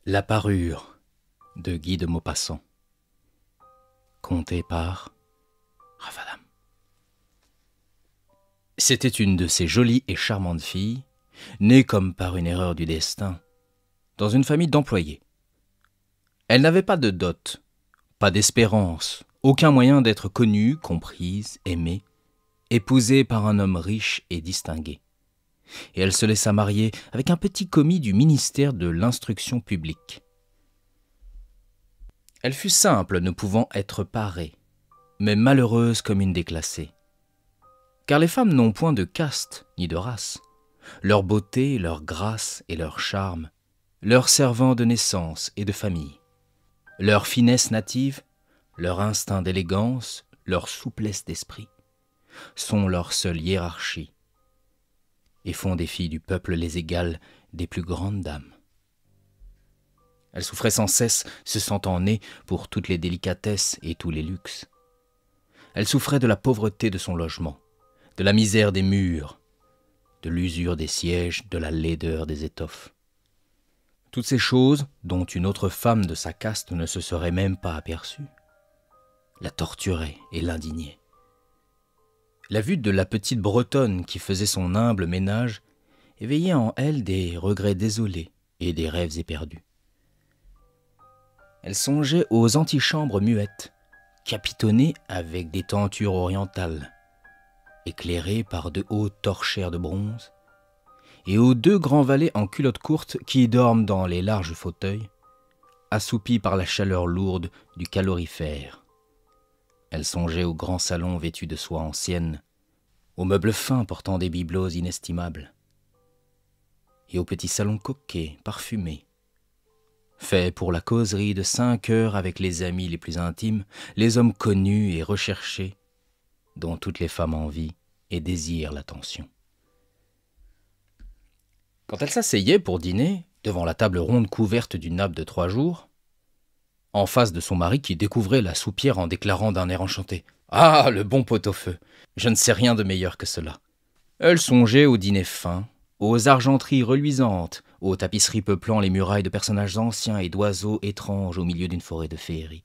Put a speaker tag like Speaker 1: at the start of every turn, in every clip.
Speaker 1: La parure de Guy de Maupassant. Conté par Ravadam. C'était une de ces jolies et charmantes filles, née comme par une erreur du destin, dans une famille d'employés. Elle n'avait pas de dot, pas d'espérance, aucun moyen d'être connue, comprise, aimée, épousée par un homme riche et distingué. Et elle se laissa marier avec un petit commis du ministère de l'Instruction publique. Elle fut simple, ne pouvant être parée, mais malheureuse comme une déclassée. Car les femmes n'ont point de caste ni de race. Leur beauté, leur grâce et leur charme, leur servant de naissance et de famille, leur finesse native, leur instinct d'élégance, leur souplesse d'esprit, sont leur seule hiérarchie, et font des filles du peuple les égales des plus grandes dames. Elle souffrait sans cesse, se sentant née pour toutes les délicatesses et tous les luxes. Elle souffrait de la pauvreté de son logement, de la misère des murs, de l'usure des sièges, de la laideur des étoffes. Toutes ces choses, dont une autre femme de sa caste ne se serait même pas aperçue, la torturaient et l'indignaient. La vue de la petite Bretonne qui faisait son humble ménage éveillait en elle des regrets désolés et des rêves éperdus. Elle songeait aux antichambres muettes, capitonnées avec des tentures orientales, éclairées par de hautes torchères de bronze, et aux deux grands valets en culottes courtes qui dorment dans les larges fauteuils, assoupis par la chaleur lourde du calorifère. Elle songeait au grand salon vêtu de soie ancienne, aux meubles fins portant des bibelots inestimables, et au petit salon coquet, parfumé, fait pour la causerie de 5 heures avec les amis les plus intimes, les hommes connus et recherchés, dont toutes les femmes envient et désirent l'attention. Quand elle s'asseyait pour dîner, devant la table ronde couverte d'une nappe de 3 jours, en face de son mari qui découvrait la soupière en déclarant d'un air enchanté « Ah, le bon pot-au-feu! Je ne sais rien de meilleur que cela !» Elle songeait au dîner fin, aux argenteries reluisantes, aux tapisseries peuplant les murailles de personnages anciens et d'oiseaux étranges au milieu d'une forêt de féerie.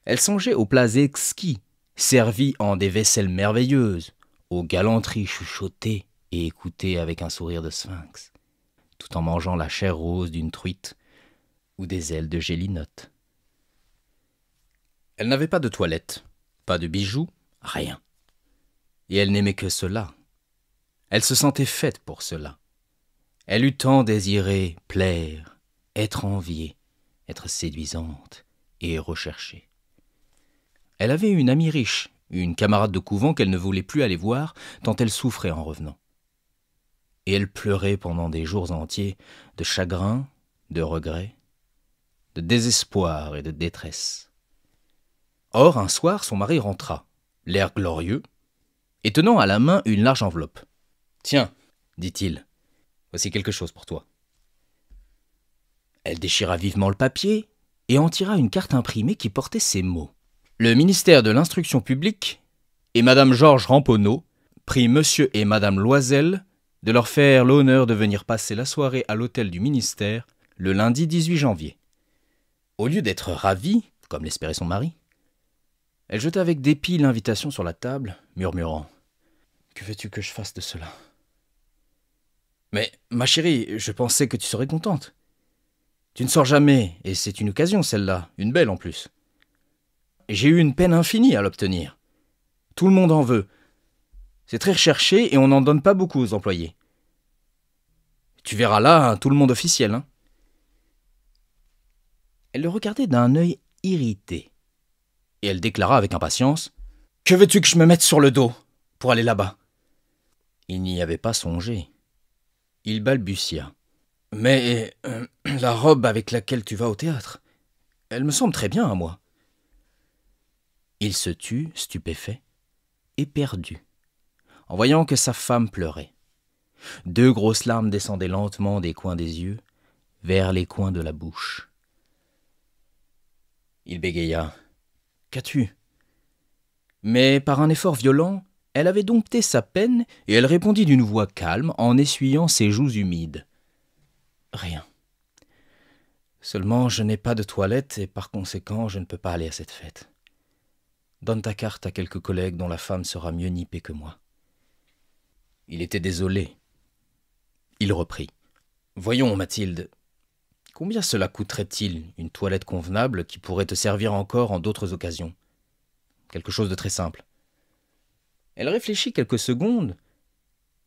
Speaker 1: Elle songeait aux plats exquis, servis en des vaisselles merveilleuses, aux galanteries chuchotées et écoutées avec un sourire de sphinx, tout en mangeant la chair rose d'une truite ou des ailes de gélinotte. Elle n'avait pas de toilette, pas de bijoux, rien. Et elle n'aimait que cela. Elle se sentait faite pour cela. Elle eût tant désiré plaire, être enviée, être séduisante et recherchée. Elle avait une amie riche, une camarade de couvent qu'elle ne voulait plus aller voir tant elle souffrait en revenant. Et elle pleurait pendant des jours entiers de chagrin, de regret, de désespoir et de détresse. Or, un soir, son mari rentra, l'air glorieux, et tenant à la main une large enveloppe. « Tiens, dit-il, voici quelque chose pour toi. » Elle déchira vivement le papier et en tira une carte imprimée qui portait ces mots. « Le ministère de l'Instruction publique et Madame Georges Ramponneau prie Monsieur et Madame Loisel de leur faire l'honneur de venir passer la soirée à l'hôtel du ministère le lundi 18 janvier. » Au lieu d'être ravie, comme l'espérait son mari, elle jeta avec dépit l'invitation sur la table, murmurant « Que veux-tu que je fasse de cela ?»« Mais, ma chérie, je pensais que tu serais contente. Tu ne sors jamais, et c'est une occasion, celle-là, une belle en plus. J'ai eu une peine infinie à l'obtenir. Tout le monde en veut. C'est très recherché et on n'en donne pas beaucoup aux employés. Tu verras là tout le monde officiel, hein. » Elle le regardait d'un œil irrité, et elle déclara avec impatience « Que veux-tu que je me mette sur le dos pour aller là-bas ?» Il n'y avait pas songé. Il balbutia. « Mais la robe avec laquelle tu vas au théâtre, elle me semble très bien à moi. » Il se tut, stupéfait, éperdu, en voyant que sa femme pleurait. 2 grosses larmes descendaient lentement des coins des yeux vers les coins de la bouche. Il bégaya. « Qu'as-tu » Mais par un effort violent, elle avait dompté sa peine et elle répondit d'une voix calme en essuyant ses joues humides. « Rien. Seulement, je n'ai pas de toilette et par conséquent, je ne peux pas aller à cette fête. Donne ta carte à quelques collègues dont la femme sera mieux nippée que moi. » Il était désolé. Il reprit. « Voyons, Mathilde, combien cela coûterait-il, une toilette convenable qui pourrait te servir encore en d'autres occasions? Quelque chose de très simple. » Elle réfléchit quelques secondes,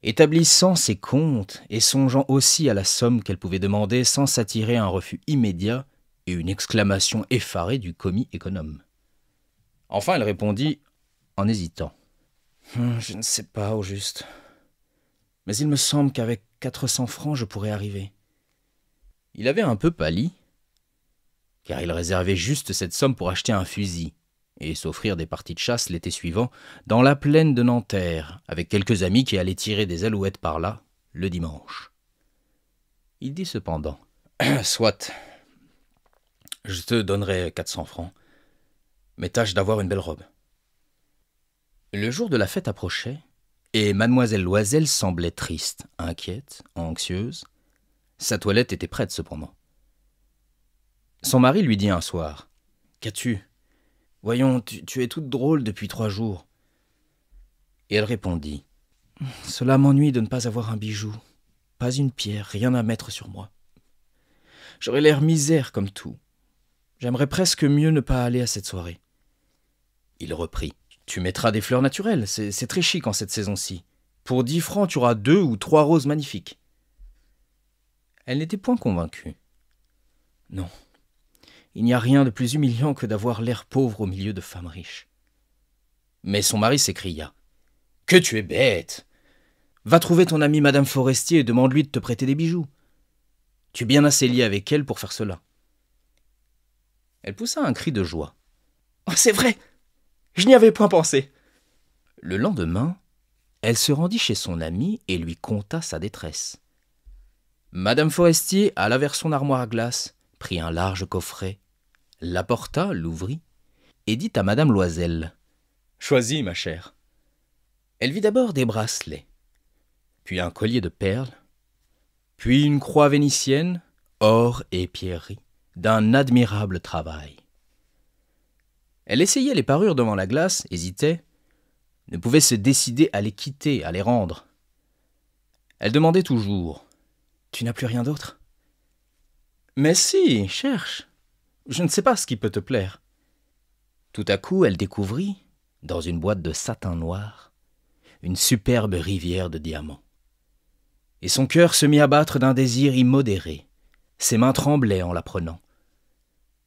Speaker 1: établissant ses comptes et songeant aussi à la somme qu'elle pouvait demander sans s'attirer un refus immédiat et une exclamation effarée du commis économe. Enfin, elle répondit en hésitant. « Je ne sais pas, au juste. Mais il me semble qu'avec 400 francs, je pourrais arriver. » Il avait un peu pâli, car il réservait juste cette somme pour acheter un fusil et s'offrir des parties de chasse l'été suivant dans la plaine de Nanterre, avec quelques amis qui allaient tirer des alouettes par là, le dimanche. Il dit cependant, « Soit, je te donnerai 400 francs, mais tâche d'avoir une belle robe. » Le jour de la fête approchait, et mademoiselle Loisel semblait triste, inquiète, anxieuse. Sa toilette était prête cependant. Son mari lui dit un soir, « Qu'as-tu ? Voyons, tu es toute drôle depuis 3 jours. » Et elle répondit, « Cela m'ennuie de ne pas avoir un bijou, pas une pierre, rien à mettre sur moi. J'aurais l'air misère comme tout. J'aimerais presque mieux ne pas aller à cette soirée. » Il reprit, « Tu mettras des fleurs naturelles, c'est très chic en cette saison-ci. Pour 10 francs, tu auras 2 ou 3 roses magnifiques. » Elle n'était point convaincue. « Non. Il n'y a rien de plus humiliant que d'avoir l'air pauvre au milieu de femmes riches. » Mais son mari s'écria. « Que tu es bête! Va trouver ton amie Madame Forestier et demande-lui de te prêter des bijoux. Tu es bien assez lié avec elle pour faire cela. » Elle poussa un cri de joie. « Oh, c'est vrai! Je n'y avais point pensé !» Le lendemain, elle se rendit chez son amie et lui conta sa détresse. Madame Forestier alla vers son armoire à glace, prit un large coffret, l'apporta, l'ouvrit, et dit à Madame Loisel, « Choisis, ma chère. » Elle vit d'abord des bracelets, puis un collier de perles, puis une croix vénitienne, or et pierreries, d'un admirable travail. Elle essayait les parures devant la glace, hésitait, ne pouvait se décider à les quitter, à les rendre. Elle demandait toujours, « Tu n'as plus rien d'autre ? » « Mais si, cherche. Je ne sais pas ce qui peut te plaire. » Tout à coup, elle découvrit, dans une boîte de satin noir, une superbe rivière de diamants. Et son cœur se mit à battre d'un désir immodéré. Ses mains tremblaient en la prenant.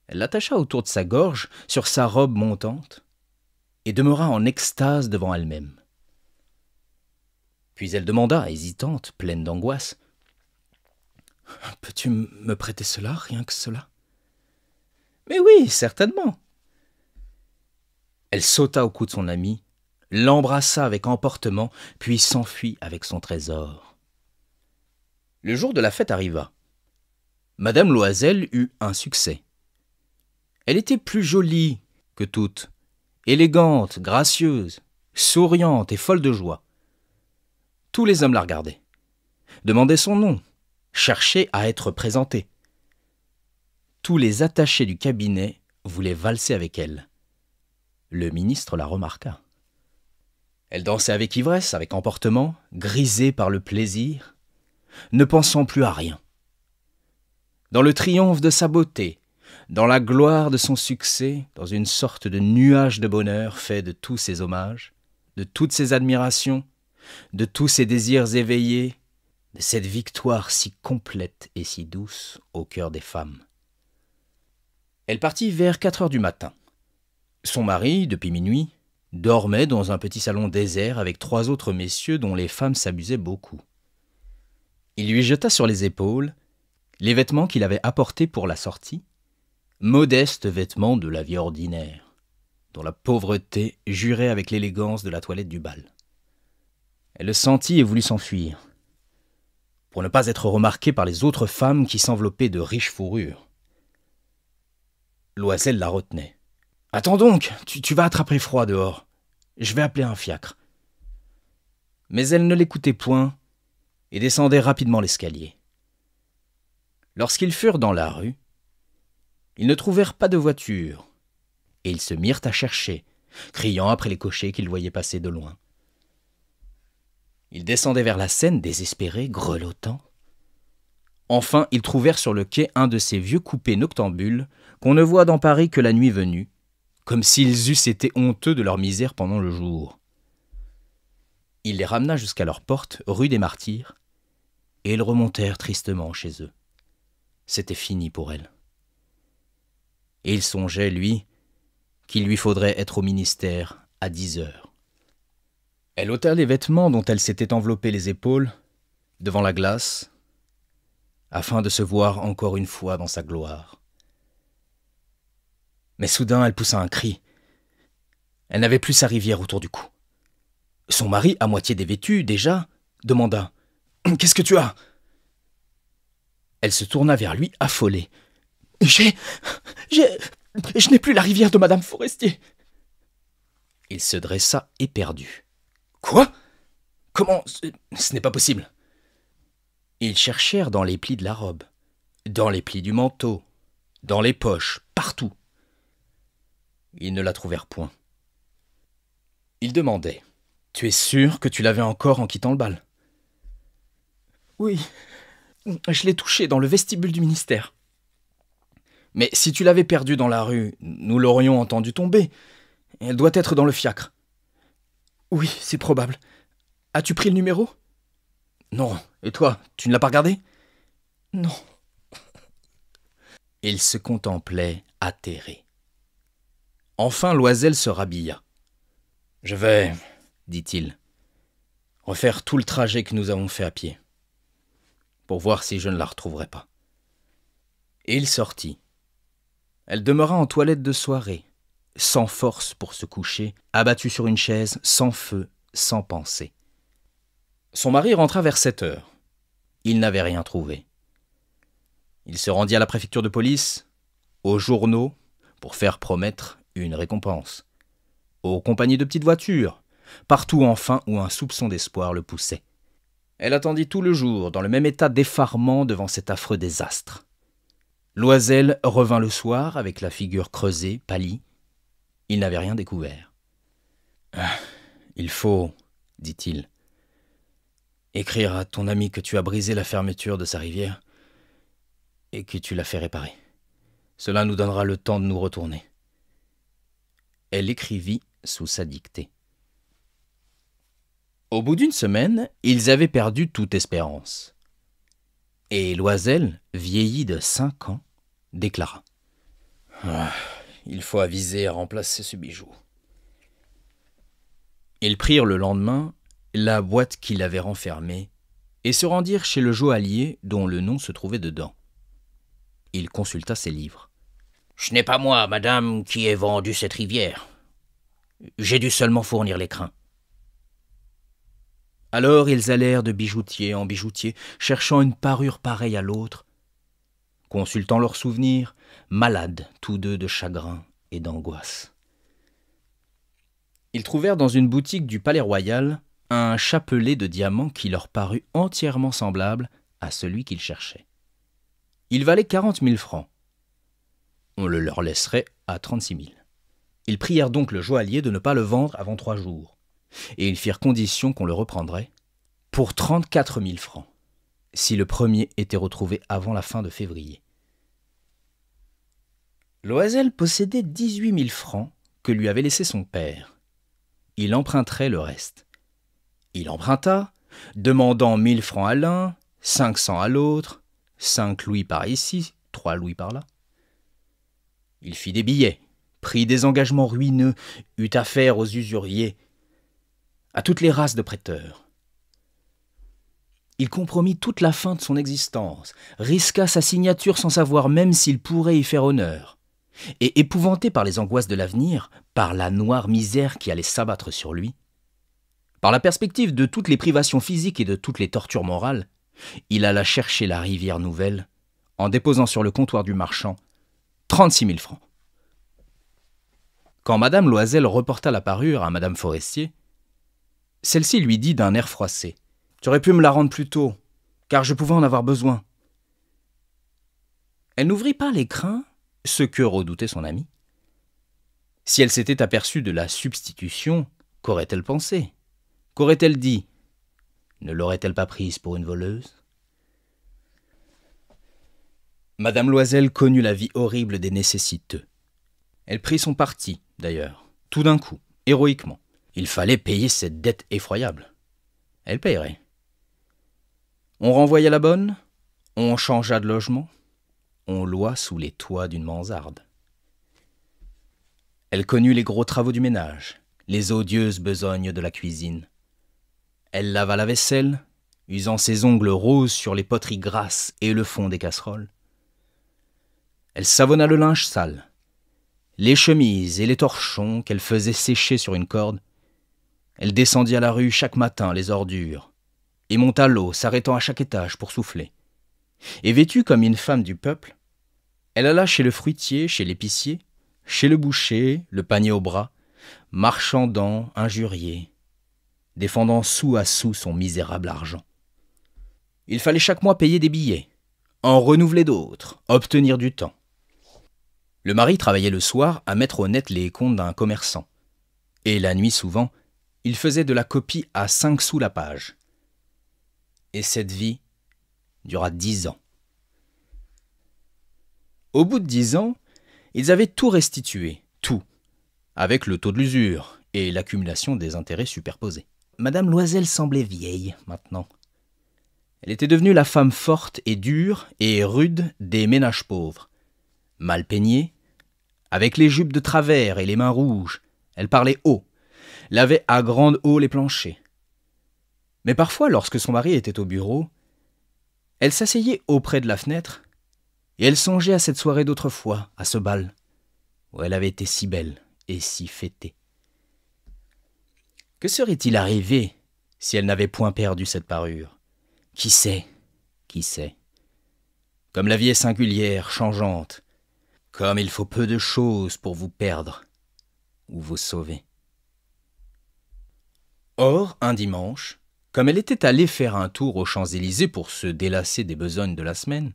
Speaker 1: Elle l'attacha autour de sa gorge, sur sa robe montante, et demeura en extase devant elle-même. Puis elle demanda, hésitante, pleine d'angoisse, « Peux-tu me prêter cela, rien que cela ?»« Mais oui, certainement. » Elle sauta au cou de son ami, l'embrassa avec emportement, puis s'enfuit avec son trésor. Le jour de la fête arriva. Madame Loisel eut un succès. Elle était plus jolie que toutes, élégante, gracieuse, souriante et folle de joie. Tous les hommes la regardaient, demandaient son nom, cherchaient à être présentés. Tous les attachés du cabinet voulaient valser avec elle. Le ministre la remarqua. Elle dansait avec ivresse, avec emportement, grisée par le plaisir, ne pensant plus à rien. Dans le triomphe de sa beauté, dans la gloire de son succès, dans une sorte de nuage de bonheur fait de tous ses hommages, de toutes ses admirations, de tous ses désirs éveillés, de cette victoire si complète et si douce au cœur des femmes. Elle partit vers 4 heures du matin. Son mari, depuis minuit, dormait dans un petit salon désert avec 3 autres messieurs dont les femmes s'amusaient beaucoup. Il lui jeta sur les épaules les vêtements qu'il avait apportés pour la sortie, modestes vêtements de la vie ordinaire, dont la pauvreté jurait avec l'élégance de la toilette du bal. Elle le sentit et voulut s'enfuir, pour ne pas être remarquée par les autres femmes qui s'enveloppaient de riches fourrures. Loisel la retenait. « Attends donc, tu vas attraper froid dehors. Je vais appeler un fiacre. » Mais elle ne l'écoutait point et descendait rapidement l'escalier. Lorsqu'ils furent dans la rue, Ils ne trouvèrent pas de voiture, et ils se mirent à chercher, criant après les cochers qu'ils voyaient passer de loin. Ils descendaient vers la Seine, désespérés, grelottants. Enfin, ils trouvèrent sur le quai un de ces vieux coupés noctambules qu'on ne voit dans Paris que la nuit venue, comme s'ils eussent été honteux de leur misère pendant le jour. Il les ramena jusqu'à leur porte, rue des Martyrs, et ils remontèrent tristement chez eux. C'était fini pour elle. Et il songeait, lui, qu'il lui faudrait être au ministère à 10 heures. Elle ôta les vêtements dont elle s'était enveloppée les épaules, devant la glace, afin de se voir encore une fois dans sa gloire. Mais soudain, elle poussa un cri. Elle n'avait plus sa rivière autour du cou. Son mari, à moitié dévêtu déjà, demanda « Qu'est-ce que tu as ?» Elle se tourna vers lui, affolée. « Je n'ai plus la rivière de Madame Forestier. » Il se dressa éperdu. « Quoi ? Comment ? Ce n'est pas possible. » Ils cherchèrent dans les plis de la robe, dans les plis du manteau, dans les poches, partout. Ils ne la trouvèrent point. Ils demandaient « Tu es sûr que tu l'avais encore en quittant le bal ?»« Oui, je l'ai touchée dans le vestibule du ministère. »« Mais si tu l'avais perdue dans la rue, nous l'aurions entendue tomber. Elle doit être dans le fiacre. »« Oui, c'est probable. As-tu pris le numéro ?»« Non. Et toi, tu ne l'as pas regardé ?»« Non. » Il se contemplait atterré. Enfin, Loisel se rhabilla. « Je vais, dit-il, refaire tout le trajet que nous avons fait à pied, pour voir si je ne la retrouverai pas. » Et il sortit. Elle demeura en toilette de soirée, sans force pour se coucher, abattue sur une chaise, sans feu, sans pensée. Son mari rentra vers 7 heures. Il n'avait rien trouvé. Il se rendit à la préfecture de police, aux journaux, pour faire promettre une récompense, aux compagnies de petites voitures, partout enfin où un soupçon d'espoir le poussait. Elle attendit tout le jour, dans le même état d'effarement devant cet affreux désastre. Loisel revint le soir avec la figure creusée, pâlie. Il n'avait rien découvert. « Il faut, dit-il, écrire à ton ami que tu as brisé la fermeture de sa rivière et que tu l'as fait réparer. Cela nous donnera le temps de nous retourner. » Elle écrivit sous sa dictée. Au bout d'une semaine, ils avaient perdu toute espérance. Et Loisel, vieilli de 5 ans, déclara « Il faut aviser à remplacer ce bijou. » Ils prirent le lendemain la boîte qu'il avait renfermée et se rendirent chez le joaillier dont le nom se trouvait dedans. Il consulta ses livres. « Ce n'est pas moi, madame, qui ai vendu cette rivière. J'ai dû seulement fournir l'écrin. » Alors ils allèrent de bijoutier en bijoutier, cherchant une parure pareille à l'autre, consultant leurs souvenirs, malades tous deux de chagrin et d'angoisse. Ils trouvèrent dans une boutique du Palais Royal un chapelet de diamants qui leur parut entièrement semblable à celui qu'ils cherchaient. Il valait 40 000 francs. On le leur laisserait à 36 000. Ils prièrent donc le joaillier de ne pas le vendre avant 3 jours, et ils firent condition qu'on le reprendrait pour 34 000 francs, si le premier était retrouvé avant la fin de février. Loisel possédait 18 000 francs que lui avait laissé son père. Il emprunterait le reste. Il emprunta, demandant 1 000 francs à l'un, 500 à l'autre, 5 louis par ici, 3 louis par là. Il fit des billets, prit des engagements ruineux, eut affaire aux usuriers, à toutes les races de prêteurs. Il compromit toute la fin de son existence, risqua sa signature sans savoir même s'il pourrait y faire honneur, et épouvanté par les angoisses de l'avenir, par la noire misère qui allait s'abattre sur lui, par la perspective de toutes les privations physiques et de toutes les tortures morales, il alla chercher la rivière nouvelle en déposant sur le comptoir du marchand 36 000 francs. Quand Madame Loisel reporta la parure à Madame Forestier, celle-ci lui dit d'un air froissé « Tu aurais pu me la rendre plus tôt, car je pouvais en avoir besoin. » Elle n'ouvrit pas l'écrin ce que redoutait son ami. Si elle s'était aperçue de la substitution, qu'aurait-elle pensé? Qu'aurait-elle dit? Ne l'aurait-elle pas prise pour une voleuse? Madame Loisel connut la vie horrible des nécessiteux. Elle prit son parti, d'ailleurs, tout d'un coup, héroïquement. Il fallait payer cette dette effroyable. Elle payerait. On renvoya la bonne, on changea de logement, on loua sous les toits d'une mansarde. Elle connut les gros travaux du ménage, les odieuses besognes de la cuisine. Elle lava la vaisselle, usant ses ongles roses sur les poteries grasses et le fond des casseroles. Elle savonna le linge sale, les chemises et les torchons qu'elle faisait sécher sur une corde. Elle descendit à la rue chaque matin les ordures et monta l'eau, s'arrêtant à chaque étage pour souffler. Et vêtue comme une femme du peuple, elle alla chez le fruitier, chez l'épicier, chez le boucher, le panier au bras, marchandant, injurié, défendant sou à sou son misérable argent. Il fallait chaque mois payer des billets, en renouveler d'autres, obtenir du temps. Le mari travaillait le soir à mettre au net les comptes d'un commerçant. Et la nuit souvent, il faisait de la copie à 5 sous la page. Et cette vie dura 10 ans. Au bout de 10 ans, ils avaient tout restitué, tout, avec le taux de l'usure et l'accumulation des intérêts superposés. Madame Loisel semblait vieille maintenant. Elle était devenue la femme forte et dure et rude des ménages pauvres. Mal peignée, avec les jupes de travers et les mains rouges, elle parlait haut, lavait à grande eau les planchers. Mais parfois, lorsque son mari était au bureau, elle s'asseyait auprès de la fenêtre et elle songeait à cette soirée d'autrefois, à ce bal, où elle avait été si belle et si fêtée. Que serait-il arrivé si elle n'avait point perdu cette parure? Qui sait? Qui sait? Comme la vie est singulière, changeante, comme il faut peu de choses pour vous perdre ou vous sauver. Or, un dimanche, comme elle était allée faire un tour aux Champs-Élysées pour se délasser des besognes de la semaine,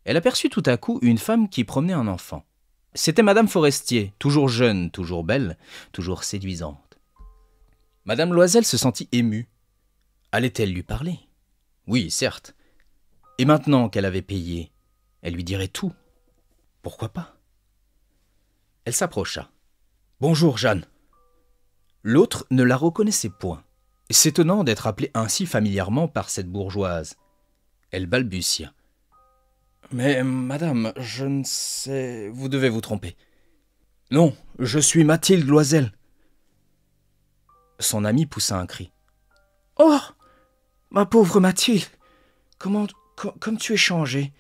Speaker 1: elle aperçut tout à coup une femme qui promenait un enfant. C'était Madame Forestier, toujours jeune, toujours belle, toujours séduisante. Madame Loisel se sentit émue. Allait-elle lui parler? Oui, certes. Et maintenant qu'elle avait payé, elle lui dirait tout. Pourquoi pas? Elle s'approcha. « Bonjour, Jeanne. » L'autre ne la reconnaissait point, s'étonnant d'être appelée ainsi familièrement par cette bourgeoise. Elle balbutia. « Mais, madame, je ne sais... Vous devez vous tromper. »« Non, je suis Mathilde Loisel. » Son ami poussa un cri. « Oh, ma pauvre Mathilde, comme tu es changée. »«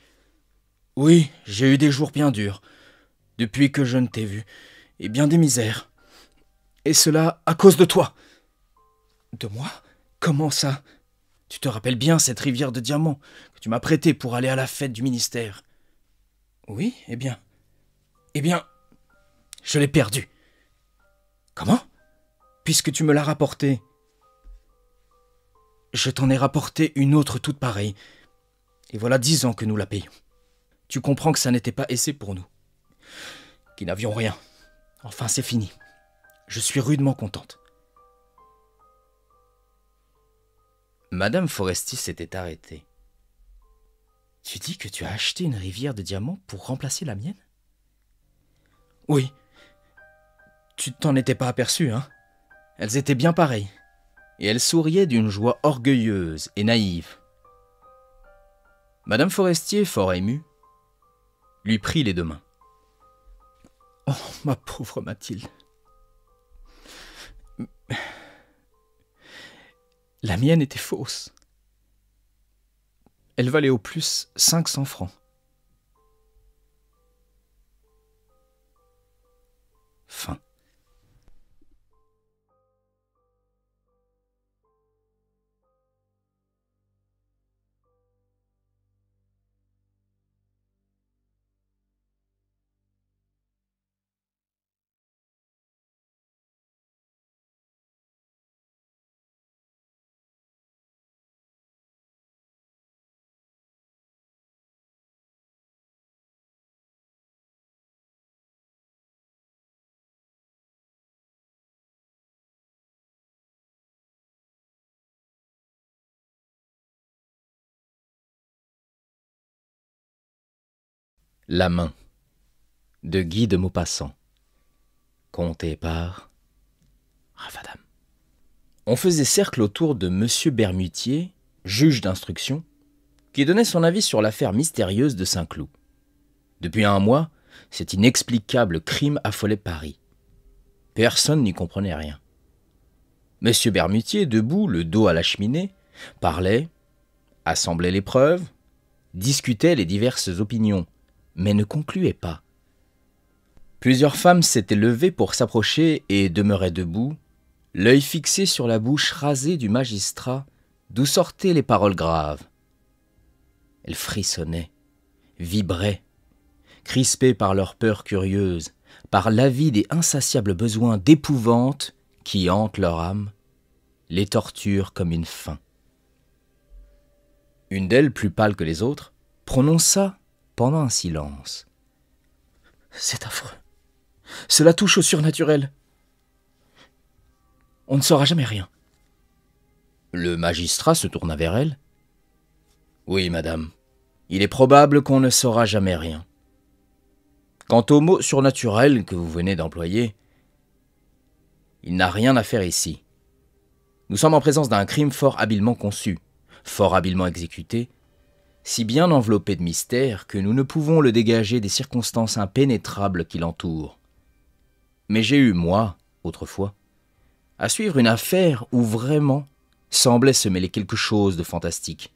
Speaker 1: Oui, j'ai eu des jours bien durs, depuis que je ne t'ai vue, et bien des misères. Et cela à cause de toi. »« De moi? Comment ça? Tu te rappelles bien cette rivière de diamants que tu m'as prêtée pour aller à la fête du ministère? »« Oui, eh bien, je l'ai perdue. »« Comment? Puisque tu me l'as rapportée. »« Je t'en ai rapporté une autre toute pareille, et voilà 10 ans que nous la payons. Tu comprends que ça n'était pas assez pour nous, qui n'avions rien. Enfin, c'est fini. Je suis rudement contente. » Madame Forestier s'était arrêtée. « Tu dis que tu as acheté une rivière de diamants pour remplacer la mienne? »« Oui. Tu t'en étais pas aperçue, hein? Elles étaient bien pareilles. » Et elle souriait d'une joie orgueilleuse et naïve. Madame Forestier, fort émue, lui prit les 2 mains. « Oh, ma pauvre Mathilde. La mienne était fausse. Elle valait au plus 500 francs. » Fin. La main de Guy de Maupassant. Conté par Rafadam. On faisait cercle autour de Monsieur Bermutier, juge d'instruction, qui donnait son avis sur l'affaire mystérieuse de Saint-Cloud. Depuis un mois, cet inexplicable crime affolait Paris. Personne n'y comprenait rien. Monsieur Bermutier, debout, le dos à la cheminée, parlait, assemblait les preuves, discutait les diverses opinions, mais ne concluait pas. Plusieurs femmes s'étaient levées pour s'approcher et demeuraient debout, l'œil fixé sur la bouche rasée du magistrat, d'où sortaient les paroles graves. Elles frissonnaient, vibraient, crispées par leur peur curieuse, par l'avide et insatiable besoin d'épouvante qui hante leur âme, les torture comme une faim. Une d'elles, plus pâle que les autres, prononça pendant un silence. « C'est affreux. Cela touche au surnaturel. On ne saura jamais rien. » Le magistrat se tourna vers elle. « Oui, madame, il est probable qu'on ne saura jamais rien. Quant au mot surnaturel que vous venez d'employer, il n'a rien à faire ici. Nous sommes en présence d'un crime fort habilement conçu, fort habilement exécuté, si bien enveloppé de mystère que nous ne pouvons le dégager des circonstances impénétrables qui l'entourent. Mais j'ai eu, moi, autrefois, à suivre une affaire où vraiment semblait se mêler quelque chose de fantastique.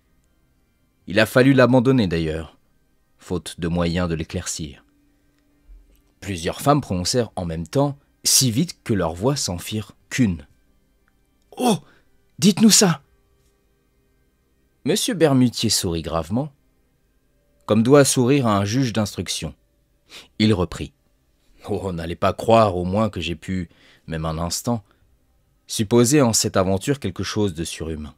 Speaker 1: Il a fallu l'abandonner d'ailleurs, faute de moyens de l'éclaircir. Plusieurs femmes prononcèrent en même temps, si vite que leurs voix s'en firent qu'une. « Oh, dites-nous ça !» Monsieur Bermutier sourit gravement, comme doit sourire un juge d'instruction. Il reprit. « Oh, n'allez pas croire au moins que j'ai pu, même un instant, supposer en cette aventure quelque chose de surhumain.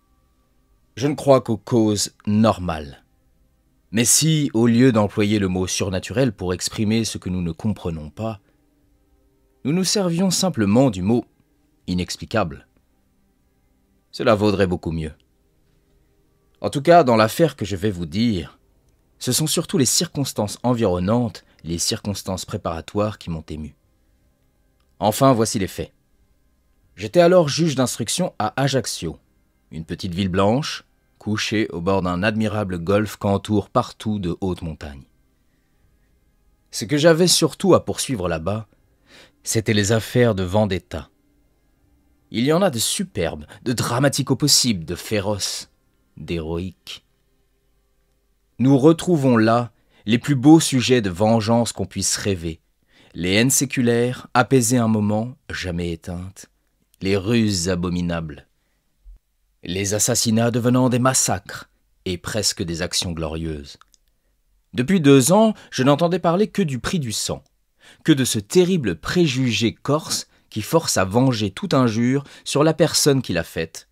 Speaker 1: Je ne crois qu'aux causes normales. Mais si, au lieu d'employer le mot surnaturel pour exprimer ce que nous ne comprenons pas, nous nous servions simplement du mot inexplicable, cela vaudrait beaucoup mieux. En tout cas, dans l'affaire que je vais vous dire, ce sont surtout les circonstances environnantes, les circonstances préparatoires qui m'ont ému. Enfin, voici les faits. J'étais alors juge d'instruction à Ajaccio, une petite ville blanche, couchée au bord d'un admirable golfe qu'entourent partout de hautes montagnes. Ce que j'avais surtout à poursuivre là-bas, c'étaient les affaires de vendetta. Il y en a de superbes, de dramatiques au possible, de féroces, d'héroïques. Nous retrouvons là les plus beaux sujets de vengeance qu'on puisse rêver, les haines séculaires, apaisées un moment, jamais éteintes, les ruses abominables, les assassinats devenant des massacres et presque des actions glorieuses. Depuis 2 ans, je n'entendais parler que du prix du sang, que de ce terrible préjugé corse qui force à venger toute injure sur la personne qui l'a faite,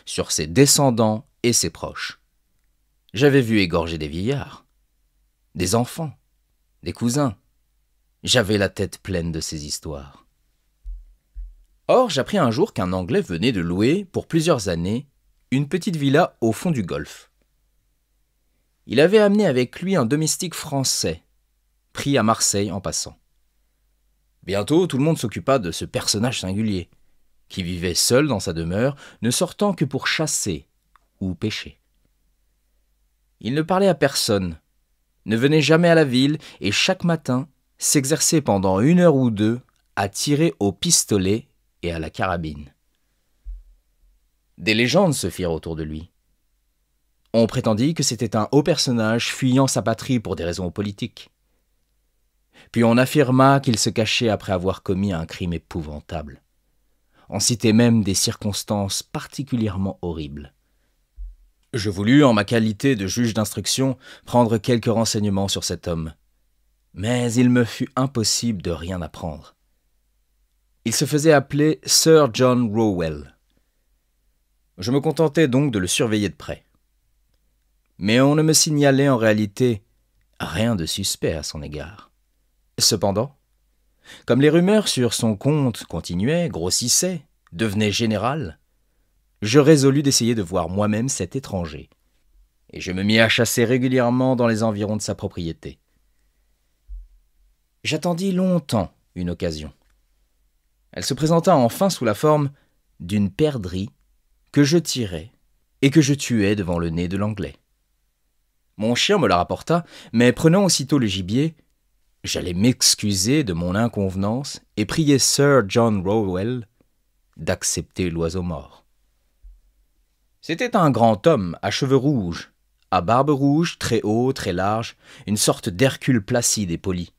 Speaker 1: sur ses descendants et ses proches. J'avais vu égorger des vieillards, des enfants, des cousins. J'avais la tête pleine de ces histoires. Or, j'appris un jour qu'un Anglais venait de louer, pour plusieurs années, une petite villa au fond du golfe. Il avait amené avec lui un domestique français, pris à Marseille en passant. Bientôt, tout le monde s'occupa de ce personnage singulier, qui vivait seul dans sa demeure, ne sortant que pour chasser ou pêcher. Il ne parlait à personne, ne venait jamais à la ville et chaque matin s'exerçait pendant 1 heure ou 2 à tirer au pistolet et à la carabine. Des légendes se firent autour de lui. On prétendit que c'était un haut personnage fuyant sa patrie pour des raisons politiques. Puis on affirma qu'il se cachait après avoir commis un crime épouvantable. On citait même des circonstances particulièrement horribles. Je voulus, en ma qualité de juge d'instruction, prendre quelques renseignements sur cet homme. Mais il me fut impossible de rien apprendre. Il se faisait appeler Sir John Rowell. Je me contentais donc de le surveiller de près. Mais on ne me signalait en réalité rien de suspect à son égard. Cependant, comme les rumeurs sur son compte continuaient, grossissaient, devenaient générales, je résolus d'essayer de voir moi-même cet étranger, et je me mis à chasser régulièrement dans les environs de sa propriété. J'attendis longtemps une occasion. Elle se présenta enfin sous la forme d'une perdrix que je tirai et que je tuai devant le nez de l'Anglais. Mon chien me la rapporta, mais prenant aussitôt le gibier, j'allais m'excuser de mon inconvenance et prier Sir John Rowell d'accepter l'oiseau mort. C'était un grand homme à cheveux rouges, à barbe rouge, très haut, très large, une sorte d'Hercule placide et poli.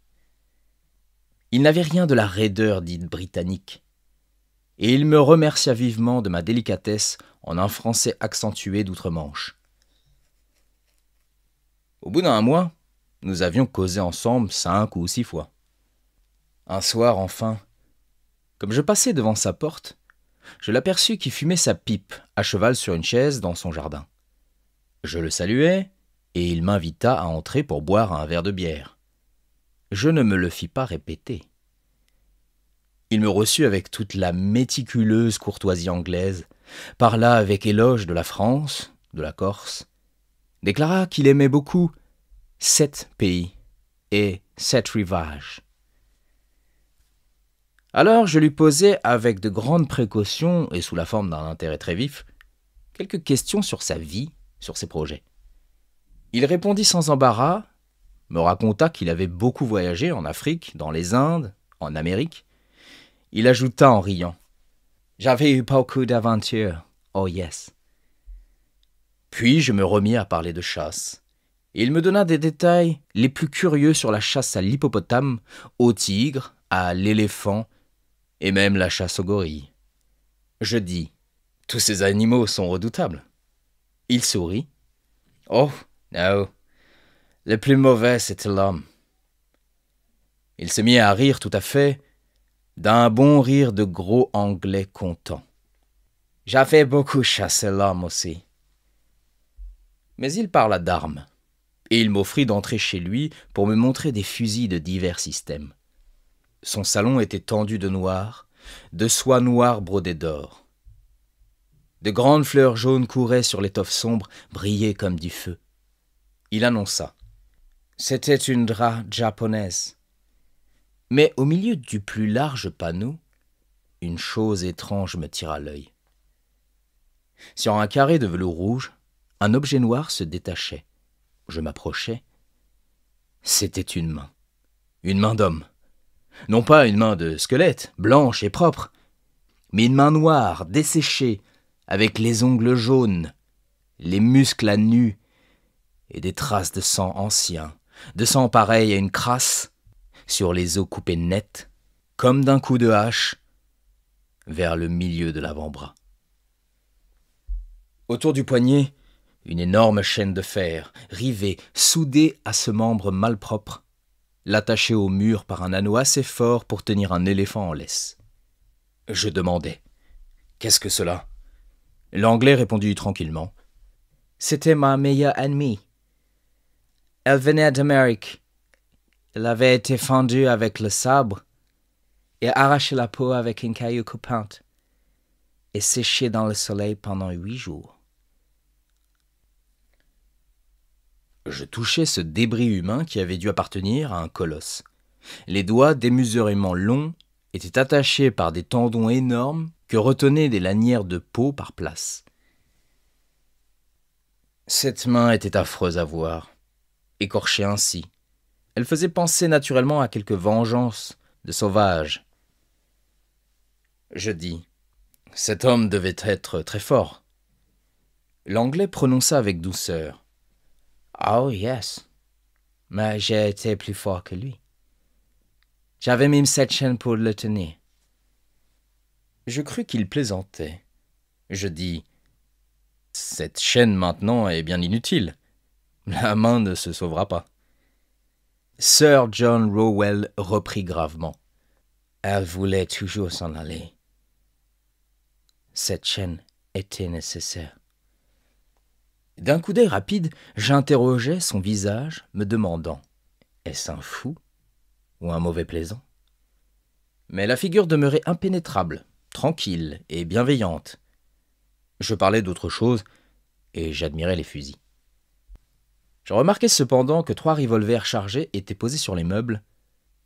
Speaker 1: Il n'avait rien de la raideur dite britannique, et il me remercia vivement de ma délicatesse en un français accentué d'outre-Manche. Au bout d'un mois, nous avions causé ensemble 5 ou 6 fois. Un soir, enfin, comme je passais devant sa porte, je l'aperçus qui fumait sa pipe à cheval sur une chaise dans son jardin. Je le saluai, et il m'invita à entrer pour boire un verre de bière. Je ne me le fis pas répéter. Il me reçut avec toute la méticuleuse courtoisie anglaise, parla avec éloge de la France, de la Corse, déclara qu'il aimait beaucoup 7 pays et 7 rivages. Alors je lui posai avec de grandes précautions et sous la forme d'un intérêt très vif, quelques questions sur sa vie, sur ses projets. Il répondit sans embarras, me raconta qu'il avait beaucoup voyagé en Afrique, dans les Indes, en Amérique. Il ajouta en riant « J'avais eu beaucoup d'aventures, oh yes ». Puis je me remis à parler de chasse. Et il me donna des détails les plus curieux sur la chasse à l'hippopotame, au tigre, à l'éléphant, et même la chasse aux gorilles. Je dis « Tous ces animaux sont redoutables ». Il sourit. « Oh, non, le plus mauvais c'était l'homme ». Il se mit à rire tout à fait, d'un bon rire de gros anglais content. J'avais beaucoup chassé l'homme aussi. Mais il parla d'armes, et il m'offrit d'entrer chez lui pour me montrer des fusils de divers systèmes. Son salon était tendu de noir, de soie noire brodée d'or. De grandes fleurs jaunes couraient sur l'étoffe sombre, brillaient comme du feu. Il annonça. C'était une drap japonaise. Mais au milieu du plus large panneau, une chose étrange me tira l'œil. Sur un carré de velours rouge, un objet noir se détachait. Je m'approchai. C'était une main d'homme. Non pas une main de squelette, blanche et propre, mais une main noire, desséchée, avec les ongles jaunes, les muscles à nu et des traces de sang ancien, de sang pareil à une crasse, sur les os coupés net, comme d'un coup de hache, vers le milieu de l'avant-bras. Autour du poignet, une énorme chaîne de fer, rivée, soudée à ce membre malpropre, l'attachait au mur par un anneau assez fort pour tenir un éléphant en laisse. Je demandai « Qu'est-ce que cela ?» L'Anglais répondit tranquillement « C'était ma meilleure ennemie. Elle venait d'Amérique. Elle avait été fendue avec le sabre et arraché la peau avec une caillou coupante et séchée dans le soleil pendant 8 jours. » Je touchai ce débris humain qui avait dû appartenir à un colosse. Les doigts démesurément longs étaient attachés par des tendons énormes que retenaient des lanières de peau par place. Cette main était affreuse à voir, écorchée ainsi. Elle faisait penser naturellement à quelque vengeance de sauvage. Je dis, cet homme devait être très fort. L'Anglais prononça avec douceur. Oh yes, mais j'ai été plus fort que lui. J'avais même cette chaîne pour le tenir. Je crus qu'il plaisantait. Je dis, cette chaîne maintenant est bien inutile. La main ne se sauvera pas. Sir John Rowell reprit gravement. Elle voulait toujours s'en aller. Cette chaîne était nécessaire. D'un coup d'œil rapide, j'interrogeai son visage, me demandant « Est-ce un fou ou un mauvais plaisant ?» Mais la figure demeurait impénétrable, tranquille et bienveillante. Je parlais d'autre chose et j'admirais les fusils. Je remarquai cependant que 3 revolvers chargés étaient posés sur les meubles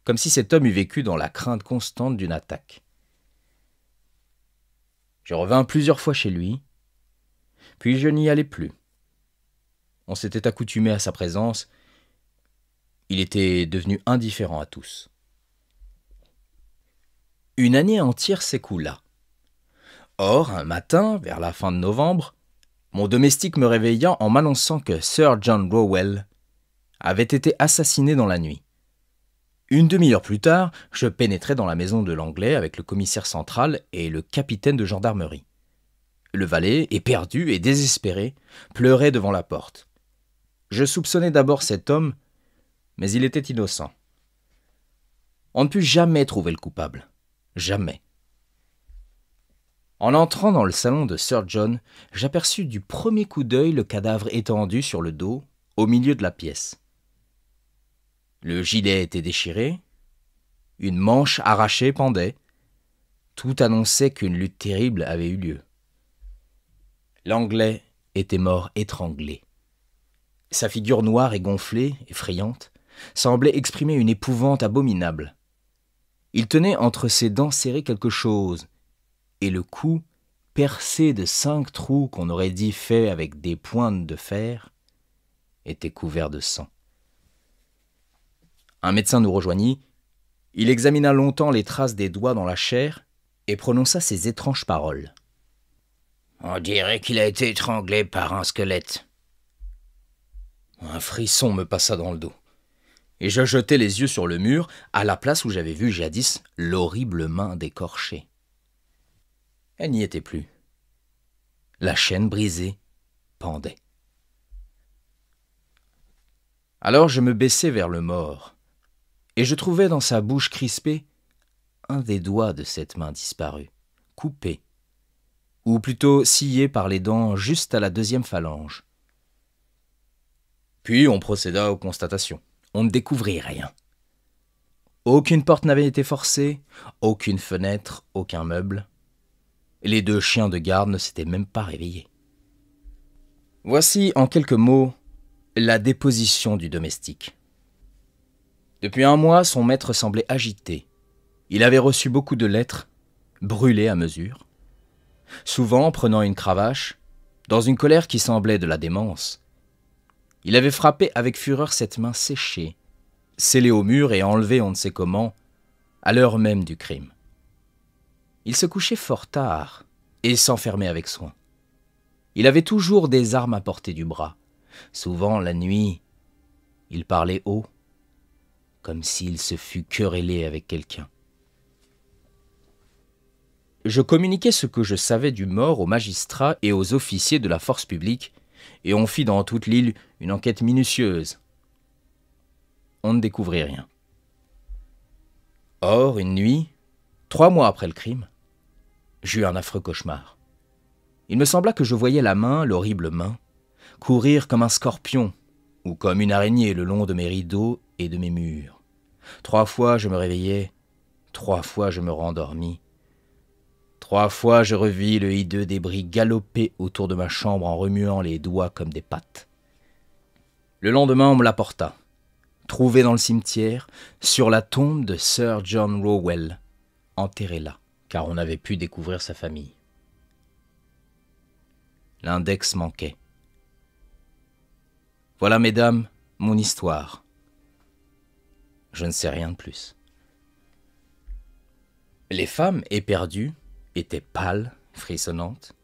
Speaker 1: comme si cet homme eût vécu dans la crainte constante d'une attaque. Je revins plusieurs fois chez lui, puis je n'y allais plus. On s'était accoutumé à sa présence, il était devenu indifférent à tous. Une année entière s'écoula. Or, un matin, vers la fin de novembre, mon domestique me réveilla en m'annonçant que Sir John Rowell avait été assassiné dans la nuit. Une demi-heure plus tard, je pénétrai dans la maison de l'Anglais avec le commissaire central et le capitaine de gendarmerie. Le valet, éperdu et désespéré, pleurait devant la porte. Je soupçonnai d'abord cet homme, mais il était innocent. On ne put jamais trouver le coupable. Jamais. En entrant dans le salon de Sir John, j'aperçus du premier coup d'œil le cadavre étendu sur le dos, au milieu de la pièce. Le gilet était déchiré, une manche arrachée pendait. Tout annonçait qu'une lutte terrible avait eu lieu. L'Anglais était mort étranglé. Sa figure noire et gonflée, effrayante, semblait exprimer une épouvante abominable. Il tenait entre ses dents serrées quelque chose, et le cou, percé de 5 trous qu'on aurait dit faits avec des pointes de fer, était couvert de sang. Un médecin nous rejoignit. Il examina longtemps les traces des doigts dans la chair et prononça ces étranges paroles. « On dirait qu'il a été étranglé par un squelette. » Un frisson me passa dans le dos, et je jetai les yeux sur le mur, à la place où j'avais vu jadis l'horrible main décorchée. Elle n'y était plus. La chaîne brisée pendait. Alors je me baissai vers le mort, et je trouvai dans sa bouche crispée un des doigts de cette main disparue, coupé, ou plutôt scié par les dents juste à la 2e phalange. Puis on procéda aux constatations. On ne découvrit rien. Aucune porte n'avait été forcée, aucune fenêtre, aucun meuble. Les 2 chiens de garde ne s'étaient même pas réveillés. Voici, en quelques mots, la déposition du domestique. Depuis 1 mois, son maître semblait agité. Il avait reçu beaucoup de lettres, brûlées à mesure. Souvent, prenant une cravache, dans une colère qui semblait de la démence, il avait frappé avec fureur cette main séchée, scellée au mur et enlevée on ne sait comment, à l'heure même du crime. Il se couchait fort tard et s'enfermait avec soin. Il avait toujours des armes à portée du bras. Souvent, la nuit, il parlait haut, comme s'il se fût querellé avec quelqu'un. Je communiquai ce que je savais du mort aux magistrats et aux officiers de la force publique, et on fit dans toute l'île une enquête minutieuse. On ne découvrit rien. Or, une nuit, 3 mois après le crime, j'eus un affreux cauchemar. Il me sembla que je voyais la main, l'horrible main, courir comme un scorpion ou comme une araignée le long de mes rideaux et de mes murs. 3 fois je me réveillai, 3 fois je me rendormis. 3 fois je revis le hideux débris galoper autour de ma chambre en remuant les doigts comme des pattes. Le lendemain, on me l'apporta, trouvé dans le cimetière, sur la tombe de Sir John Rowell, enterré là, car on avait pu découvrir sa famille. L'index manquait. Voilà, mesdames, mon histoire. Je ne sais rien de plus. Les femmes, éperdues, étaient pâles, frissonnantes.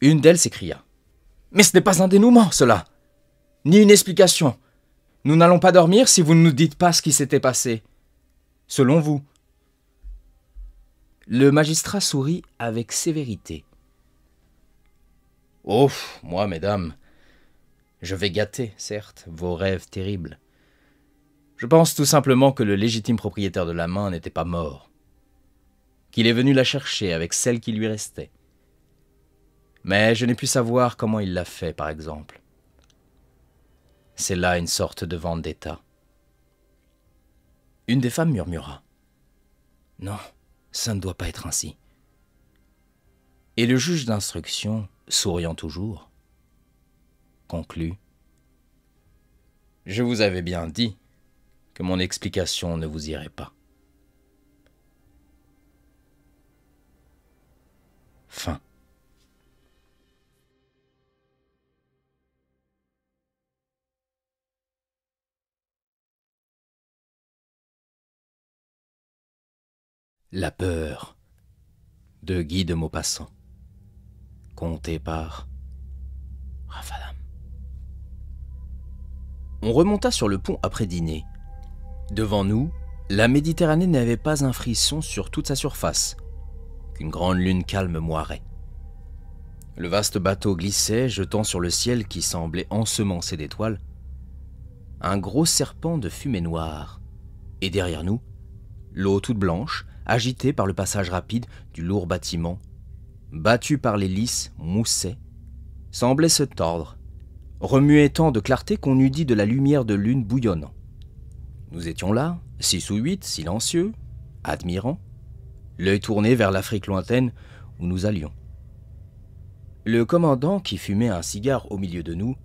Speaker 1: Une d'elles s'écria. « Mais ce n'est pas un dénouement, cela, ni une explication. Nous n'allons pas dormir si vous ne nous dites pas ce qui s'était passé. Selon vous. » Le magistrat sourit avec sévérité. « Oh, moi, mesdames, je vais gâter, certes, vos rêves terribles. Je pense tout simplement que le légitime propriétaire de la main n'était pas mort, qu'il est venu la chercher avec celle qui lui restait. Mais je n'ai pu savoir comment il l'a fait, par exemple. C'est là une sorte de vendetta. » Une des femmes murmura. « Non, ça ne doit pas être ainsi. » Et le juge d'instruction, souriant toujours, conclut. « Je vous avais bien dit que mon explication ne vous irait pas. Fin. La peur de Guy de Maupassant. Conté par Raphaël. On remonta sur le pont après dîner. Devant nous, la Méditerranée n'avait pas un frisson sur toute sa surface, qu'une grande lune calme moirait. Le vaste bateau glissait, jetant sur le ciel qui semblait ensemencé d'étoiles un gros serpent de fumée noire, et derrière nous, l'eau toute blanche, agitée par le passage rapide du lourd bâtiment, battue par l'hélice, moussait, semblait se tordre, remuait tant de clarté qu'on eût dit de la lumière de lune bouillonnant. Nous étions là, 6 ou 8, silencieux, admirants, l'œil tourné vers l'Afrique lointaine où nous allions. Le commandant, qui fumait un cigare au milieu de nous,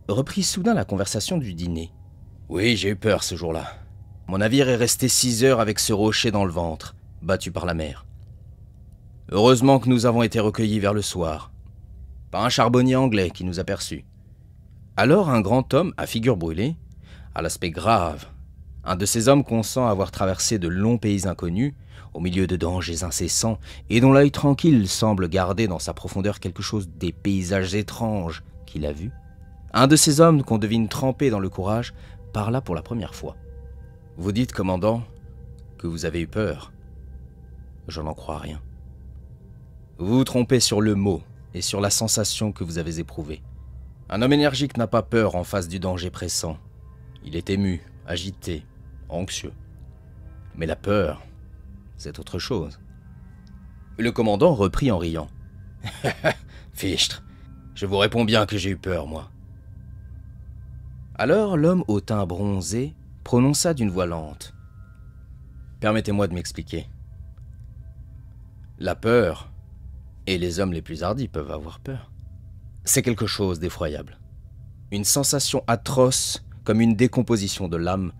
Speaker 1: reprit soudain la conversation du dîner. « Oui, j'ai eu peur ce jour-là. Mon navire est resté 6 heures avec ce rocher dans le ventre, battu par la mer. Heureusement que nous avons été recueillis vers le soir, par un charbonnier anglais qui nous aperçut. Alors un grand homme à figure brûlée, à l'aspect grave, un de ces hommes qu'on sent avoir traversé de longs pays inconnus, au milieu de dangers incessants, et dont l'œil tranquille semble garder dans sa profondeur quelque chose des paysages étranges qu'il a vus, un de ces hommes qu'on devine trempés dans le courage, parla pour la première fois. « Vous dites, commandant, que vous avez eu peur. Je n'en crois rien. Vous vous trompez sur le mot et sur la sensation que vous avez éprouvée. Un homme énergique n'a pas peur en face du danger pressant. Il est ému, agité, anxieux. Mais la peur, c'est autre chose. » Le commandant reprit en riant. « Fichtre, je vous réponds bien que j'ai eu peur, moi. » Alors l'homme au teint bronzé prononça d'une voix lente. « Permettez-moi de m'expliquer. La peur, et les hommes les plus hardis peuvent avoir peur, c'est quelque chose d'effroyable. Une sensation atroce comme une décomposition de l'âme,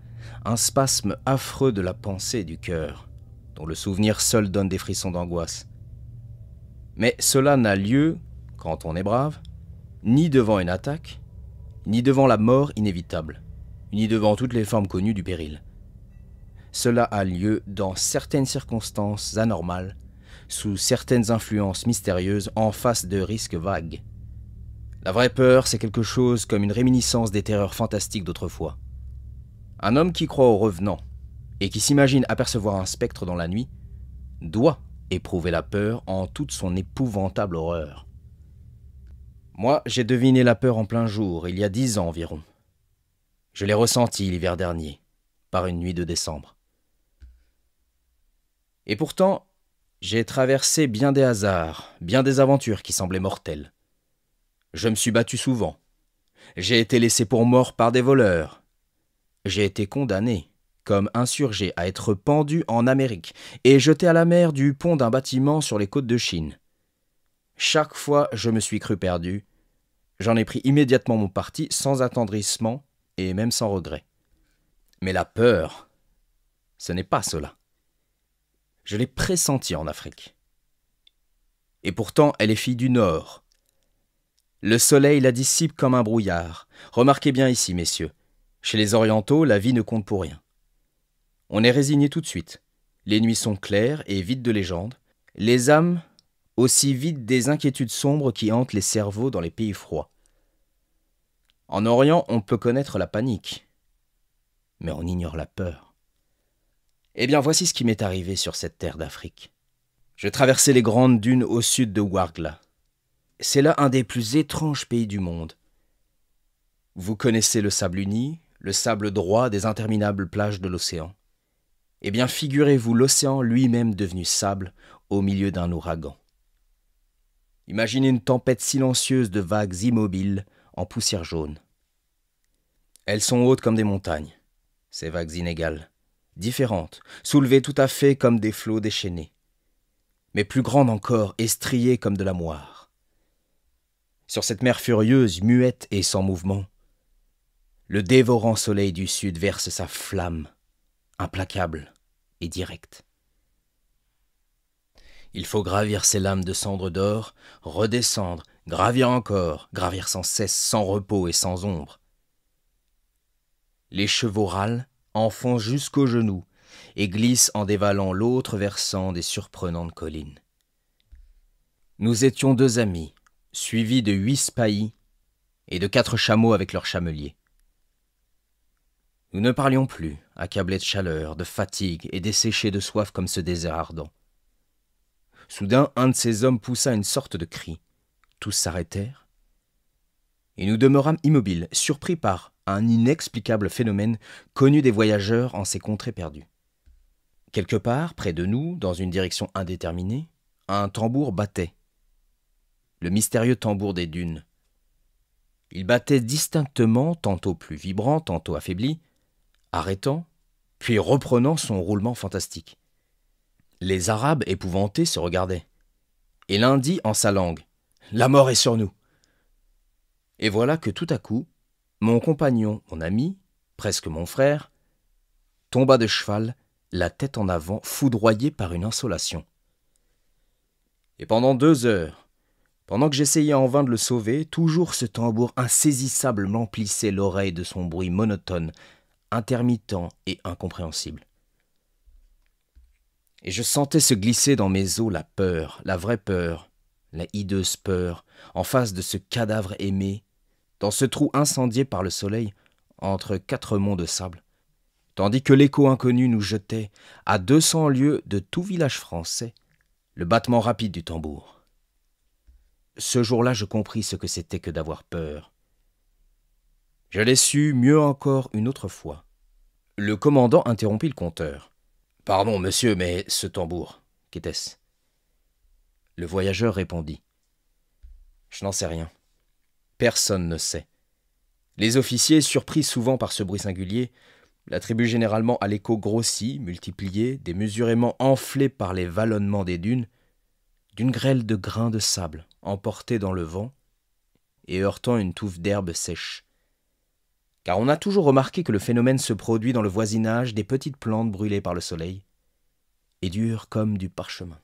Speaker 1: un spasme affreux de la pensée et du cœur, dont le souvenir seul donne des frissons d'angoisse. Mais cela n'a lieu, quand on est brave, ni devant une attaque, ni devant la mort inévitable, ni devant toutes les formes connues du péril. Cela a lieu dans certaines circonstances anormales, sous certaines influences mystérieuses, en face de risques vagues. La vraie peur, c'est quelque chose comme une réminiscence des terreurs fantastiques d'autrefois. Un homme qui croit aux revenants, et qui s'imagine apercevoir un spectre dans la nuit, doit éprouver la peur en toute son épouvantable horreur. Moi, j'ai deviné la peur en plein jour, il y a 10 ans environ. Je l'ai ressentie l'hiver dernier, par une nuit de décembre. Et pourtant, j'ai traversé bien des hasards, bien des aventures qui semblaient mortelles. Je me suis battu souvent. J'ai été laissé pour mort par des voleurs. J'ai été condamné, comme insurgé, à être pendu en Amérique et jeté à la mer du pont d'un bâtiment sur les côtes de Chine. Chaque fois, je me suis cru perdu. J'en ai pris immédiatement mon parti, sans attendrissement et même sans regret. Mais la peur, ce n'est pas cela. Je l'ai pressentie en Afrique. Et pourtant, elle est fille du Nord. Le soleil la dissipe comme un brouillard. Remarquez bien ici, messieurs, chez les Orientaux, la vie ne compte pour rien. On est résigné tout de suite. Les nuits sont claires et vides de légendes. Les âmes aussi vides des inquiétudes sombres qui hantent les cerveaux dans les pays froids. En Orient, on peut connaître la panique, mais on ignore la peur. Eh bien, voici ce qui m'est arrivé sur cette terre d'Afrique. Je traversais les grandes dunes au sud de Ouargla. C'est là un des plus étranges pays du monde. Vous connaissez le sable uni, le sable droit des interminables plages de l'océan. Eh bien, figurez-vous l'océan lui-même devenu sable au milieu d'un ouragan. Imaginez une tempête silencieuse de vagues immobiles en poussière jaune. Elles sont hautes comme des montagnes, ces vagues inégales, différentes, soulevées tout à fait comme des flots déchaînés, mais plus grandes encore et striées comme de la moire. Sur cette mer furieuse, muette et sans mouvement, Le dévorant soleil du sud verse sa flamme, implacable et directe. Il faut gravir ces lames de cendres d'or, redescendre, gravir encore, gravir sans cesse, sans repos et sans ombre. Les chevaux râlent, enfoncent jusqu'aux genoux, et glissent en dévalant l'autre versant des surprenantes collines. Nous étions 2 amis, suivis de 8 spahis et de 4 chameaux avec leurs chameliers. Nous ne parlions plus, accablés de chaleur, de fatigue et desséchés de soif comme ce désert ardent. Soudain, un de ces hommes poussa une sorte de cri. Tous s'arrêtèrent, et nous demeurâmes immobiles, surpris par un inexplicable phénomène connu des voyageurs en ces contrées perdues. Quelque part, près de nous, dans une direction indéterminée, un tambour battait. Le mystérieux tambour des dunes. Il battait distinctement, tantôt plus vibrant, tantôt affaibli, arrêtant, puis reprenant son roulement fantastique. Les Arabes, épouvantés, se regardaient. Et l'un dit en sa langue « La mort est sur nous !» Et voilà que tout à coup, mon compagnon, mon ami, presque mon frère, tomba de cheval, la tête en avant, foudroyé par une insolation. Et pendant 2 heures, pendant que j'essayais en vain de le sauver, toujours ce tambour insaisissable m'emplissait l'oreille de son bruit monotone, intermittent et incompréhensible. Et je sentais se glisser dans mes os la peur, la vraie peur, la hideuse peur, en face de ce cadavre aimé, dans ce trou incendié par le soleil, entre 4 monts de sable, tandis que l'écho inconnu nous jetait, à 200 lieues de tout village français, le battement rapide du tambour. Ce jour-là, je compris ce que c'était que d'avoir peur. Je l'ai su mieux encore une autre fois. Le commandant interrompit le conteur. « Pardon, monsieur, mais ce tambour, qu'était-ce » Le voyageur répondit. « Je n'en sais rien. Personne ne sait. Les officiers, surpris souvent par ce bruit singulier, l'attribuent généralement à l'écho grossi, multiplié, démesurément enflé par les vallonnements des dunes, d'une grêle de grains de sable emportés dans le vent et heurtant une touffe d'herbe sèche. Car on a toujours remarqué que le phénomène se produit dans le voisinage des petites plantes brûlées par le soleil et dures comme du parchemin.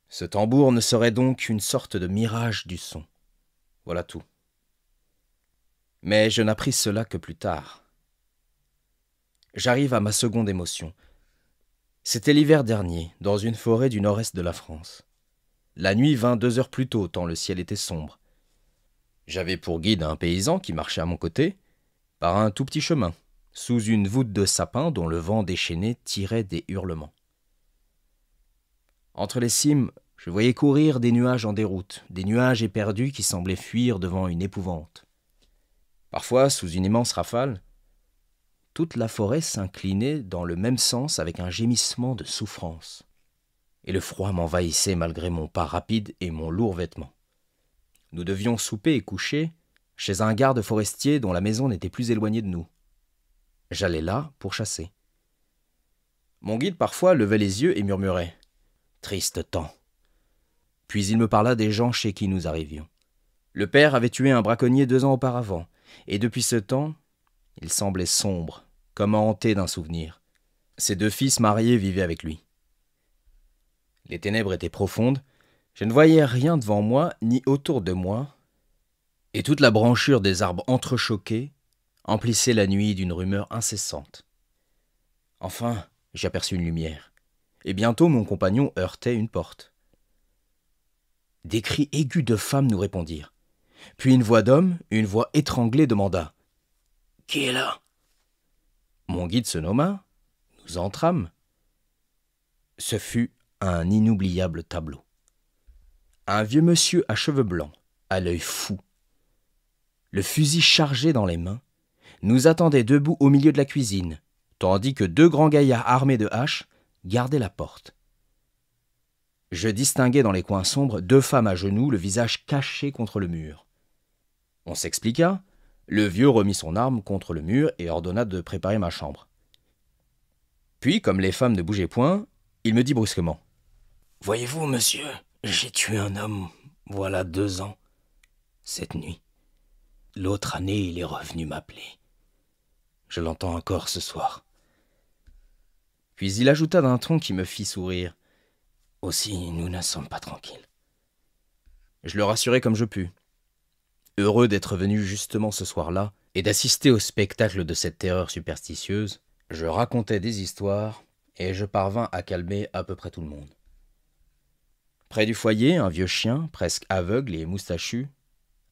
Speaker 1: Ce tambour ne serait donc qu'une sorte de mirage du son. Voilà tout. Mais je n'appris cela que plus tard. J'arrive à ma seconde émotion. C'était l'hiver dernier, dans une forêt du nord-est de la France. La nuit vint 2 heures plus tôt, tant le ciel était sombre. J'avais pour guide un paysan qui marchait à mon côté, par un tout petit chemin, sous une voûte de sapins dont le vent déchaîné tirait des hurlements. Entre les cimes, je voyais courir des nuages en déroute, des nuages éperdus qui semblaient fuir devant une épouvante. Parfois, sous une immense rafale, toute la forêt s'inclinait dans le même sens avec un gémissement de souffrance. Et le froid m'envahissait malgré mon pas rapide et mon lourd vêtement. Nous devions souper et coucher chez un garde forestier dont la maison n'était plus éloignée de nous. J'allais là pour chasser. Mon guide parfois levait les yeux et murmurait « Triste temps ». Puis il me parla des gens chez qui nous arrivions. Le père avait tué un braconnier 2 ans auparavant, et depuis ce temps, il semblait sombre, comme hanté d'un souvenir. Ses 2 fils mariés vivaient avec lui. Les ténèbres étaient profondes, je ne voyais rien devant moi ni autour de moi, et toute la branchure des arbres entrechoqués emplissait la nuit d'une rumeur incessante. Enfin, j'aperçus une lumière, et bientôt mon compagnon heurtait une porte. Des cris aigus de femmes nous répondirent. Puis une voix d'homme, une voix étranglée demanda « Qui est là ?» Mon guide se nomma, nous entrâmes. Ce fut un inoubliable tableau. Un vieux monsieur à cheveux blancs, à l'œil fou, le fusil chargé dans les mains, nous attendait debout au milieu de la cuisine, tandis que 2 grands gaillards armés de haches gardaient la porte. Je distinguais dans les coins sombres 2 femmes à genoux, le visage caché contre le mur. On s'expliqua, le vieux remit son arme contre le mur et ordonna de préparer ma chambre. Puis, comme les femmes ne bougeaient point, il me dit brusquement « Voyez-vous, monsieur, j'ai tué un homme, voilà 2 ans, cette nuit. L'autre année, il est revenu m'appeler. Je l'entends encore ce soir. Puis il ajouta d'un ton qui me fit sourire. Aussi, nous ne sommes pas tranquilles. Je le rassurai comme je pus. Heureux d'être venu justement ce soir-là et d'assister au spectacle de cette terreur superstitieuse, je racontai des histoires et je parvins à calmer à peu près tout le monde. Près du foyer, un vieux chien, presque aveugle et moustachu,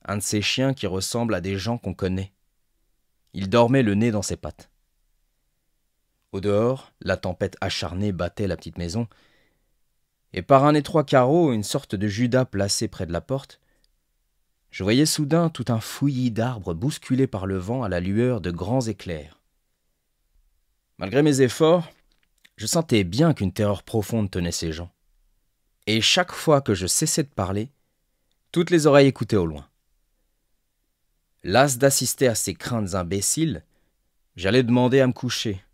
Speaker 1: un de ces chiens qui ressemblent à des gens qu'on connaît. Il dormait le nez dans ses pattes. Au dehors, la tempête acharnée battait la petite maison, et par un étroit carreau, une sorte de Judas placé près de la porte, je voyais soudain tout un fouillis d'arbres bousculés par le vent à la lueur de grands éclairs. Malgré mes efforts, je sentais bien qu'une terreur profonde tenait ces gens. Et chaque fois que je cessais de parler, toutes les oreilles écoutaient au loin. Las d'assister à ces craintes imbéciles, j'allais demander à me coucher,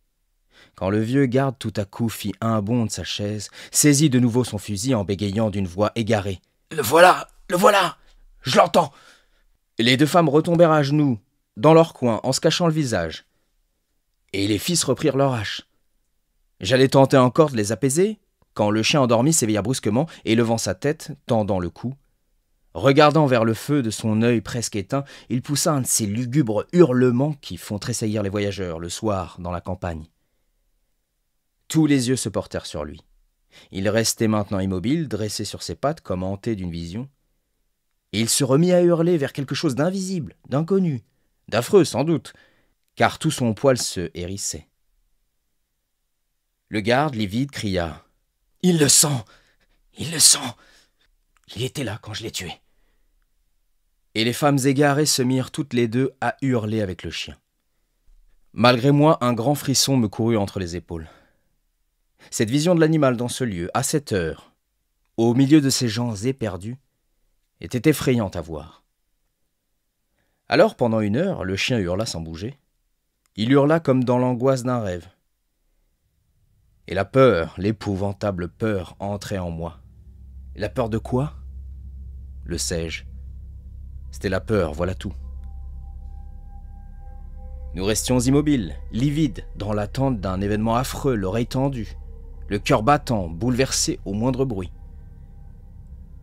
Speaker 1: quand le vieux garde tout à coup fit un bond de sa chaise, saisit de nouveau son fusil en bégayant d'une voix égarée. « Le voilà! Le voilà! Je l'entends !» Les deux femmes retombèrent à genoux, dans leur coin, en se cachant le visage. Et les fils reprirent leur hache. J'allais tenter encore de les apaiser, quand le chien endormi s'éveilla brusquement et levant sa tête, tendant le cou. Regardant vers le feu de son œil presque éteint, il poussa un de ces lugubres hurlements qui font tressaillir les voyageurs le soir dans la campagne. Tous les yeux se portèrent sur lui. Il restait maintenant immobile, dressé sur ses pattes comme hanté d'une vision. Et il se remit à hurler vers quelque chose d'invisible, d'inconnu, d'affreux sans doute, car tout son poil se hérissait. Le garde, livide, cria « Il le sent! Il le sent! Il était là quand je l'ai tué !» Et les femmes égarées se mirent toutes les deux à hurler avec le chien. Malgré moi, un grand frisson me courut entre les épaules. Cette vision de l'animal dans ce lieu, à cette heure, au milieu de ces gens éperdus, était effrayante à voir. Alors, pendant 1 heure, le chien hurla sans bouger. Il hurla comme dans l'angoisse d'un rêve. Et la peur, l'épouvantable peur, entrait en moi. Et la peur de quoi? Le sais-je. C'était la peur, voilà tout. Nous restions immobiles, livides, dans l'attente d'un événement affreux, l'oreille tendue, le cœur battant, bouleversé au moindre bruit.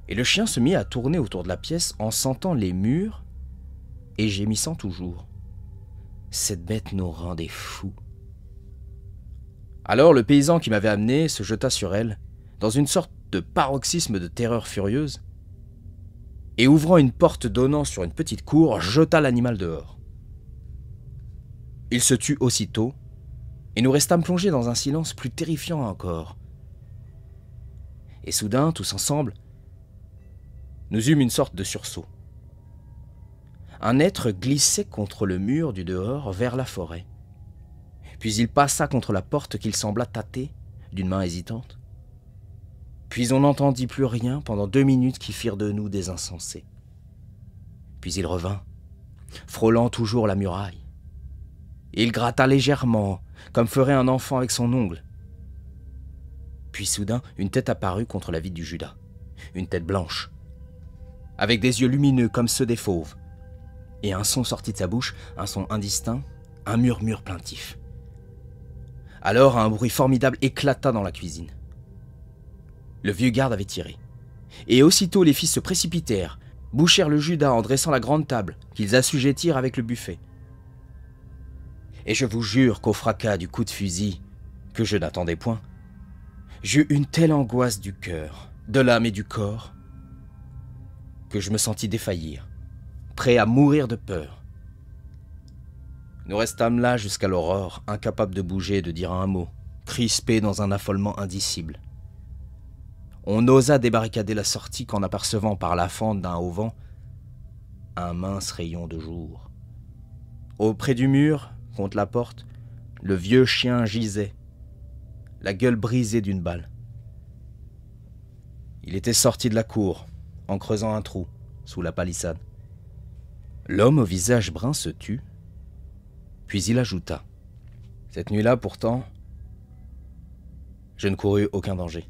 Speaker 1: Et le chien se mit à tourner autour de la pièce en sentant les murs et gémissant toujours. Cette bête nous rendait fous. Alors le paysan qui m'avait amené se jeta sur elle, dans une sorte de paroxysme de terreur furieuse, et ouvrant une porte donnant sur une petite cour, jeta l'animal dehors. Il se tut aussitôt, et nous restâmes plongés dans un silence plus terrifiant encore. Et soudain, tous ensemble, nous eûmes une sorte de sursaut. Un être glissait contre le mur du dehors vers la forêt. Puis il passa contre la porte qu'il sembla tâter d'une main hésitante. Puis on n'entendit plus rien pendant 2 minutes qui firent de nous des insensés. Puis il revint, frôlant toujours la muraille. Il gratta légèrement, comme ferait un enfant avec son ongle. Puis soudain, une tête apparut contre la vitre du Judas, une tête blanche, avec des yeux lumineux comme ceux des fauves, et un son sortit de sa bouche, un son indistinct, un murmure plaintif. Alors un bruit formidable éclata dans la cuisine. Le vieux garde avait tiré, et aussitôt les fils se précipitèrent, bouchèrent le Judas en dressant la grande table, qu'ils assujettirent avec le buffet. Et je vous jure qu'au fracas du coup de fusil, que je n'attendais point, j'eus une telle angoisse du cœur, de l'âme et du corps, que je me sentis défaillir, prêt à mourir de peur. Nous restâmes là jusqu'à l'aurore, incapables de bouger et de dire un mot, crispés dans un affolement indicible. On n'osa débarricader la sortie qu'en apercevant par la fente d'un auvent un mince rayon de jour. Auprès du mur, contre la porte, le vieux chien gisait, la gueule brisée d'une balle. Il était sorti de la cour, en creusant un trou sous la palissade. L'homme au visage brun se tut, puis il ajouta. Cette nuit-là, pourtant, je ne courus aucun danger.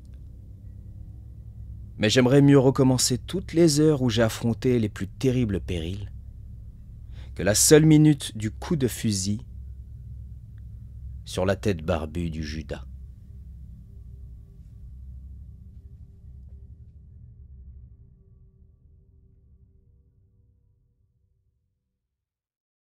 Speaker 1: Mais j'aimerais mieux recommencer toutes les heures où j'ai affronté les plus terribles périls que la seule minute du coup de fusil sur la tête barbue du Judas.